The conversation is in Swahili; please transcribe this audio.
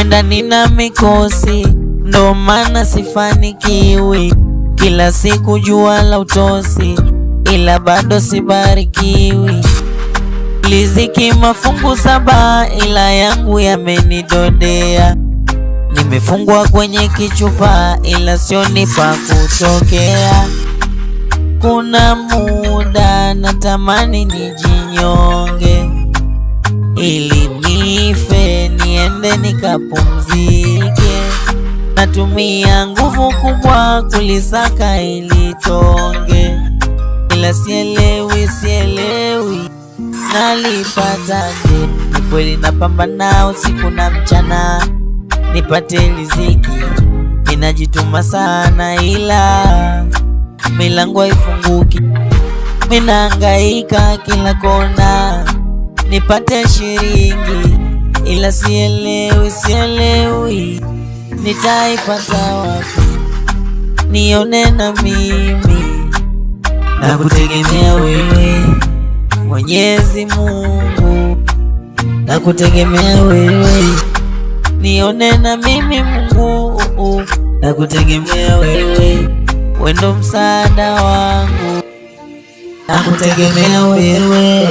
wenda nina mikosi, ndo maana sifanikiwi. Kila siku jua la utosi, ila bado sibarikiwi. Riziki mafungu 7, ila yangu yamenidodea. Nimefungwa kwenye kichupa, ila sioni pa kutokea. Kuna muda natamani nijinyonge, ili nife niende nikapumzike. Natumia nguvu kubwa kulisaka ili tonge, ila sielewi nalipataje. Ni kweli napambana usiku na mchana nipate riziki, ninajituma sana ila milango haifunguki. Minahangaika kila kona nipate shilingi, ila sielewi nitaipata wapi. Nione na mimi nakutegemea wewe Mwenyezi Mungu, nakutegemea wewe. Nione na mimi Mungu, nakutegemea wewe, wendo msaada wangu, nakutegemea wewe.